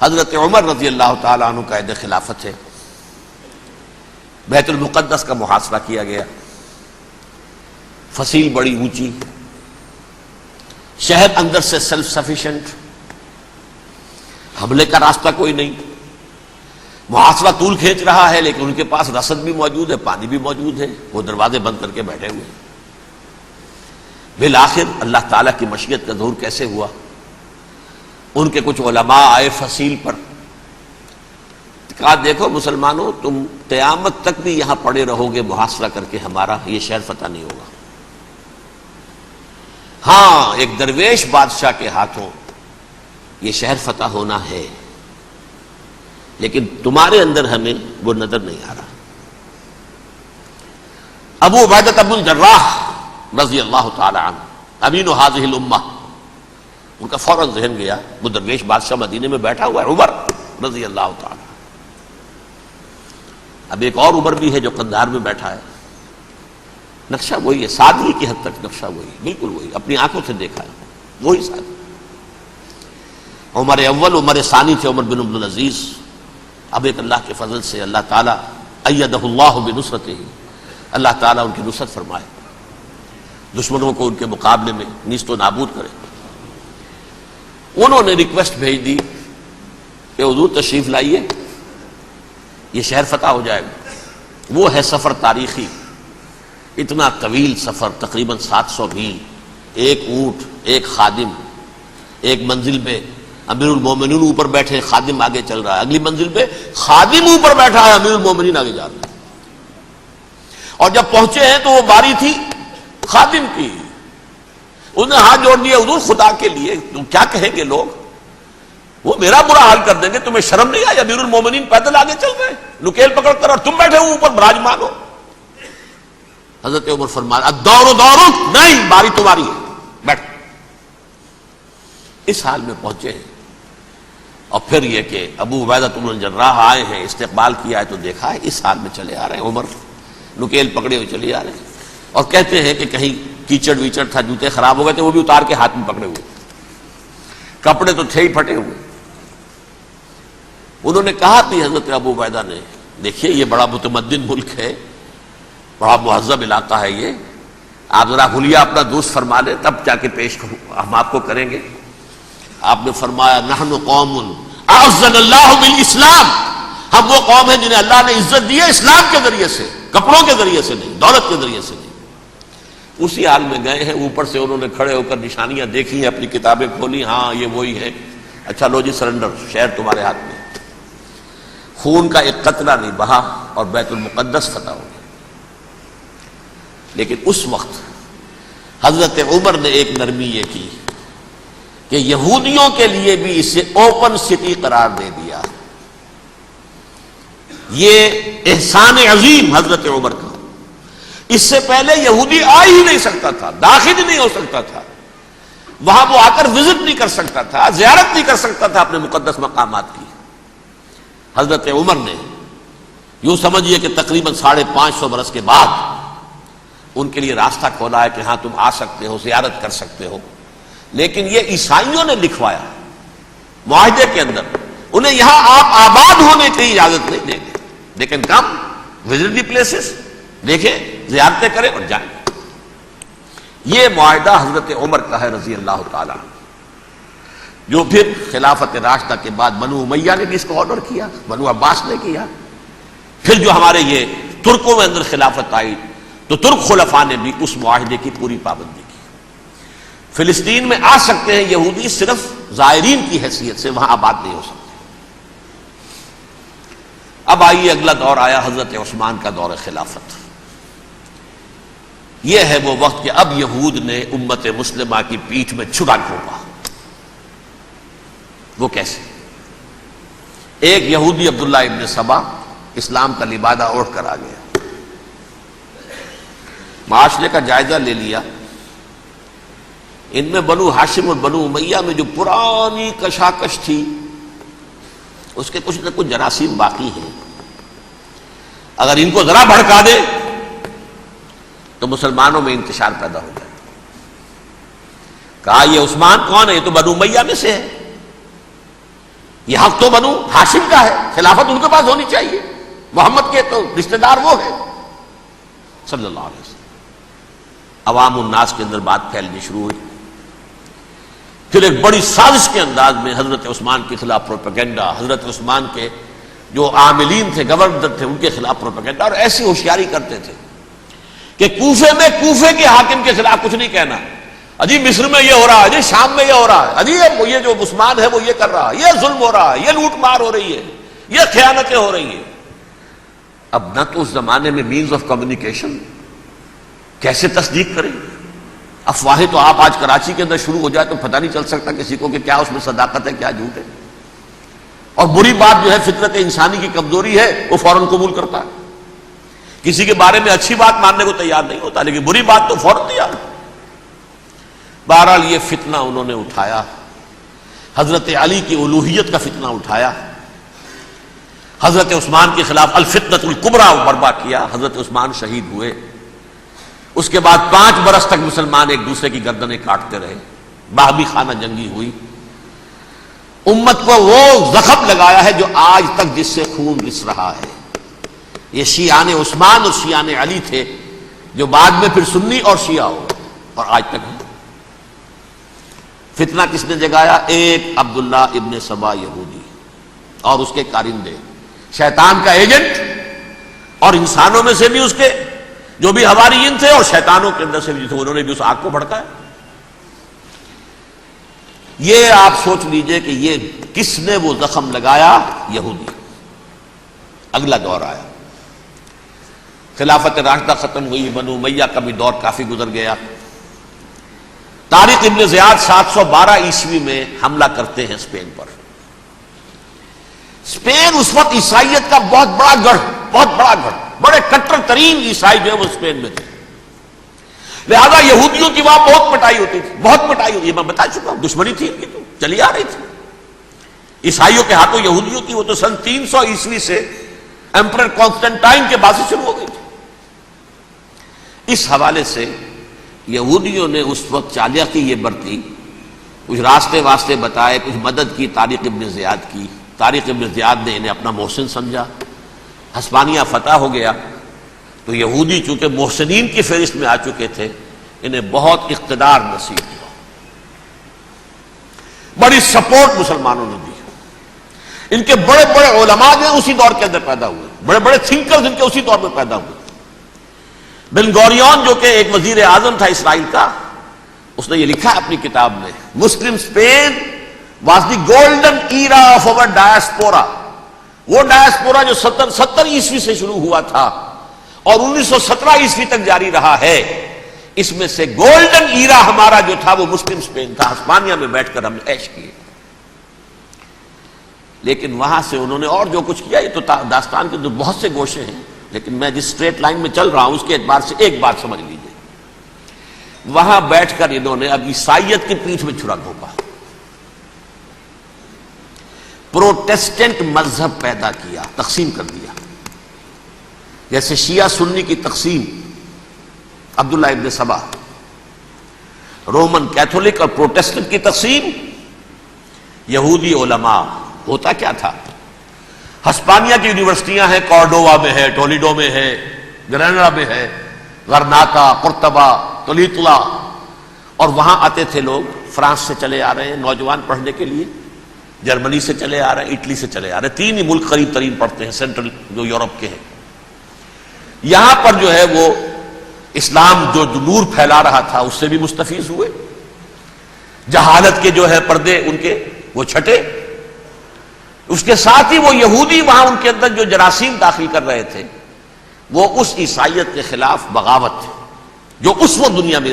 حضرت عمر رضی اللہ تعالیٰ عنہ قائد خلافت ہے. بیت المقدس کا محاصرہ کیا گیا، فصیل بڑی اونچی، شہر اندر سے سیلف سفیشینٹ، حملے کا راستہ کوئی نہیں، محاصرہ طول کھینچ رہا ہے لیکن ان کے پاس رسد بھی موجود ہے، پانی بھی موجود ہے، وہ دروازے بند کر کے بیٹھے ہوئے. بالآخر اللہ تعالیٰ کی مشیت کا ظہور کیسے ہوا؟ ان کے کچھ علماء آئے فصیل پر، کہا دیکھو مسلمانوں، تم قیامت تک بھی یہاں پڑے رہو گے محاصرہ کر کے، ہمارا یہ شہر فتح نہیں ہوگا. ہاں ایک درویش بادشاہ کے ہاتھوں یہ شہر فتح ہونا ہے، لیکن تمہارے اندر ہمیں وہ نظر نہیں آ رہا. ابو عبیدہ بن الجراح رضی اللہ تعالی عنہ امین هذه الامہ، ان کا فوراً ذہن گیا وہ درویش بادشاہ مدینے میں بیٹھا ہوا ہے عمر رضی اللہ تعالی. اب ایک اور عمر بھی ہے جو قندھار میں بیٹھا ہے، نقشہ وہی ہے، سادگی کی حد تک نقشہ وہی، بالکل وہی، اپنی آنکھوں سے دیکھا ہے وہی سادگی. عمر اول عمر ثانی تھے عمر بن عبد العزیز. اب ایک اللہ کے فضل سے اللہ تعالیٰ ایدہ اللہ بنصرتہ، اللہ تعالیٰ ان کی نصرت فرمائے، دشمنوں کو ان کے مقابلے میں نیست و نابود کرے. انہوں نے ریکویسٹ بھیج دی کہ حضور تشریف لائیے، یہ شہر فتح ہو جائے گا. وہ ہے سفر تاریخی، اتنا طویل سفر، تقریباً 700 میل، ایک اونٹ، ایک خادم، ایک منزل پہ امیر المومنین اوپر بیٹھے، خادم آگے چل رہا ہے، اگلی منزل پہ خادم اوپر بیٹھا ہے، امیر المومنین آگے جا رہے ہیں. اور جب پہنچے ہیں تو وہ باری تھی خادم کی، انہوں نے ہاتھ جوڑ دیا، حضور خدا کے لیے تم کیا کہیں گے لوگ، وہ میرا برا حال کر دیں گے، تمہیں شرم نہیں آئی؟ امیر المومنین پیدل آگے چل رہے ہیں نکیل پکڑ کر، اور تم بیٹھے ہو اوپر براجمان ہو. حضرت عمر فرمایا الدور دورک، نہیں باری تمہاری ہے، بیٹھ. اس حال میں پہنچے ہیں. اور پھر یہ کہ ابو عبیدہ بن الجراح آئے ہیں، استقبال کیا ہے تو دیکھا ہے اس حال میں چلے آ رہے ہیں. عمر نکیل پکڑے ہوئے چلے آ رہے ہیں، اور کہتے ہیں کہ کہیں کیچڑ ویچڑ تھا، جوتے خراب ہو گئے تھے، وہ بھی اتار کے ہاتھ میں پکڑے ہوئے، کپڑے تو تھے ہی پھٹے ہوئے. انہوں نے کہا کہ حضرت ابو عبیدہ نے، دیکھیے یہ بڑا متمدن ملک ہے، بڑا مہذب علاقہ ہے یہ، آپ ذرا حلیہ اپنا درست فرما لیں تب جا کے پیش ہم آپ کو کریں گے. آپ نے فرمایا نحن قوم اعزنا اللہ بالاسلام، ہم وہ قوم ہیں جنہیں اللہ نے عزت دی ہے اسلام کے ذریعے سے، کپڑوں کے ذریعے سے نہیں، دولت کے ذریعے سے نہیں. اسی حال میں گئے ہیں، اوپر سے انہوں نے کھڑے ہو کر نشانیاں دیکھی ہیں، اپنی کتابیں کھولی، ہاں یہ وہی ہے. اچھا لو جی سرنڈر، شہر تمہارے ہاتھ میں. خون کا ایک قطرہ نہیں بہا اور بیت المقدس فتح ہو گیا. لیکن اس وقت حضرت عمر نے ایک نرمی یہ کی کہ یہودیوں کے لیے بھی اسے اوپن سٹی قرار دے دیا. یہ احسان عظیم حضرت عمر کا. اس سے پہلے یہودی آ ہی نہیں سکتا تھا، داخل ہی نہیں ہو سکتا تھا، وہاں وہ آ کر وزٹ نہیں کر سکتا تھا، زیارت نہیں کر سکتا تھا اپنے مقدس مقامات کی. حضرت عمر نے یوں سمجھیے کہ تقریباً 550 برس کے بعد ان کے لیے راستہ کھولا ہے کہ ہاں تم آ سکتے ہو، زیارت کر سکتے ہو. لیکن یہ عیسائیوں نے لکھوایا معاہدے کے اندر، انہیں یہاں آپ آباد ہونے کی اجازت نہیں دیں گے، لیکن کم وزٹ دی پلیسز، دیکھیں زیارتیں کریں اور جائیں. یہ معاہدہ حضرت عمر کا ہے رضی اللہ تعالیٰ، جو پھر خلافت راشدہ کے بعد بنو امیہ نے بھی اس کو آنر کیا، بنو عباس نے کیا. پھر جو ہمارے یہ ترکوں میں اندر خلافت آئی تو ترک خلفاء نے بھی اس معاہدے کی پوری پابندی کی. فلسطین میں آ سکتے ہیں یہودی، صرف زائرین کی حیثیت سے، وہاں آباد نہیں ہو سکتے. اب آئیے اگلا دور آیا حضرت عثمان کا دور خلافت. یہ ہے وہ وقت کہ اب یہود نے امت مسلمہ کی پیٹھ میں چھرا گھونپا. وہ کیسے؟ ایک یہودی عبداللہ ابن سبا اسلام کا لبادہ اوڑھ کر آ گیا، معاشرے کا جائزہ لے لیا. ان میں بنو ہاشم اور بنو امیہ میں جو پرانی کشاکش تھی اس کے کچھ نہ کچھ جراثیم باقی ہیں، اگر ان کو ذرا بھڑکا دے تو مسلمانوں میں انتشار پیدا ہو جائے. کہا یہ عثمان کون ہے؟ یہ تو بنو امیہ میں سے ہے. یہ حق تو بنو ہاشم کا ہے، خلافت ان کے پاس ہونی چاہیے، محمد کے تو رشتہ دار وہ ہے صلی اللہ علیہ وسلم۔ عوام الناس کے اندر بات پھیلنی شروع ہوئی، پھر ایک بڑی سازش کے انداز میں حضرت عثمان کے خلاف پروپیگنڈا، حضرت عثمان کے جو عاملین تھے، گورنر تھے، ان کے خلاف پروپیگنڈا، اور ایسی ہوشیاری کرتے تھے کہ کوفے میں کوفے کے حاکم کے خلاف کچھ نہیں کہنا، اجی مصر میں یہ ہو رہا ہے، اجی شام میں یہ ہو رہا ہے، اجی یہ جو عثمان ہے وہ یہ کر رہا ہے، یہ ظلم ہو رہا ہے، یہ لوٹ مار ہو رہی ہے، یہ خیانتیں ہو رہی ہیں۔ اب نہ تو اس زمانے میں مینز آف کمیونیکیشن، کیسے تصدیق کریں؟ افواہیں تو آپ آج کراچی کے اندر شروع ہو جائے تو پتہ نہیں چل سکتا کسی کو کہ کیا اس میں صداقت ہے کیا جھوٹ ہے، اور بری بات جو ہے فطرت انسانی کی کمزوری ہے وہ فوراً قبول کرتا ہے، کسی کے بارے میں اچھی بات ماننے کو تیار نہیں ہوتا لیکن بری بات تو فوراً تیار ہے۔ بہرحال یہ فتنہ انہوں نے اٹھایا، حضرت علی کی الوہیت کا فتنہ اٹھایا، حضرت عثمان کے خلاف الفتنۃ الکبریٰ برپا کیا، حضرت عثمان شہید ہوئے، اس کے بعد 5 برس تک مسلمان ایک دوسرے کی گردنیں کاٹتے رہے، باہمی خانہ جنگی ہوئی، امت کو وہ زخم لگایا ہے جو آج تک جس سے خون رس رہا ہے۔ یہ شیعان عثمان اور شیعان علی تھے جو بعد میں پھر سنی اور شیعہ ہو اور آج تک ہے۔ فتنہ کس نے جگایا؟ ایک عبداللہ ابن سبا یہودی اور اس کے کارندے، شیطان کا ایجنٹ، اور انسانوں میں سے بھی اس کے جو بھی حواریین تھے اور شیطانوں کے اندر سے بھی تھے، انہوں نے بھی اس آگ کو بھڑکایا۔ یہ آپ سوچ لیجئے کہ یہ کس نے وہ زخم لگایا؟ یہودی۔ اگلا دور آیا، خلافت راشدہ ختم ہوئی، بنو امیہ کا بھی دور کافی گزر گیا۔ طارق ابن زیاد 712 عیسوی میں حملہ کرتے ہیں اسپین پر۔ اسپین اس وقت عیسائیت کا بہت بڑا گڑھ، بڑے کٹر ترین عیسائی جو ہے وہ اسپین میں تھے، لہذا یہودیوں کی وہاں بہت پٹائی ہوتی تھی، بہت پٹائی ہوتی، یہ میں بتا چکا ہوں، دشمنی تھی ان کی تو چلی آ رہی تھی عیسائیوں کے ہاتھوں یہودیوں کی، وہ تو سن 300 عیسوی سے ایمپرر کانسٹنٹائن کے بعد سے شروع ہو گئی تھی۔ اس حوالے سے یہودیوں نے اس وقت چالاکی یہ برتی، کچھ راستے واسطے بتائے، کچھ مدد کی طارق ابن زیاد کی۔ طارق ابن زیاد نے انہیں اپنا محسن سمجھا، ہسپانیہ فتح ہو گیا تو یہودی چونکہ محسنین کی فہرست میں آ چکے تھے، انہیں بہت اقتدار نصیب ہوا، بڑی سپورٹ مسلمانوں نے دی۔ ان کے بڑے بڑے علماء جو اسی دور کے اندر پیدا ہوئے، بڑے بڑے تھنکرز ان کے اسی دور میں پیدا ہوئے۔ بن گوریون جو کہ ایک وزیر اعظم تھا اسرائیل کا، اس نے یہ لکھا اپنی کتاب میں، Muslim Spain was the golden era of our diaspora. وہ ڈائسپورا جو 70 عیسوی سے شروع ہوا تھا اور 1917 عیسوی تک جاری رہا ہے، اس میں سے گولڈن ایرا ہمارا جو تھا وہ مسلم اسپین تھا، ہسپانیہ میں بیٹھ کر ہم نے عیش کیے۔ لیکن وہاں سے انہوں نے اور جو کچھ کیا، یہ تو داستان کے بہت سے گوشے ہیں، لیکن میں جس اسٹریٹ لائن میں چل رہا ہوں اس کے اعتبار سے ایک بات سمجھ لیجیے، وہاں بیٹھ کر انہوں نے اب عیسائیت کی پیٹھ میں چھرا گھونپا، پروٹیسٹنٹ مذہب پیدا کیا، تقسیم کر دیا، جیسے شیعہ سنی کی تقسیم، عبداللہ ابن سبا، رومن کیتھولک اور پروٹیسٹنٹ کی تقسیم، یہودی علماء۔ ہوتا کیا تھا، ہسپانیہ کی یونیورسٹیاں ہیں، کارڈووا میں ہے، ٹولیڈو میں ہے، گریناڈا میں ہے، غرناطہ، قرطبہ، تولیتلا، اور وہاں آتے تھے لوگ، فرانس سے چلے آ رہے ہیں نوجوان پڑھنے کے لیے، جرمنی سے چلے آ رہے ہیں، اٹلی سے چلے آ رہے ہیں، 3 ہی ملک قریب ترین پڑھتے ہیں سینٹرل جو یورپ کے ہیں۔ یہاں پر جو ہے وہ اسلام جو نور پھیلا رہا تھا اس سے بھی مستفیض ہوئے، جہالت کے جو ہے پردے ان کے وہ چھٹے، اس کے ساتھ ہی وہ یہودی وہاں ان کے اندر جو جراثیم داخل کر رہے تھے وہ اس عیسائیت کے خلاف بغاوت تھے جو اس وقت دنیا میں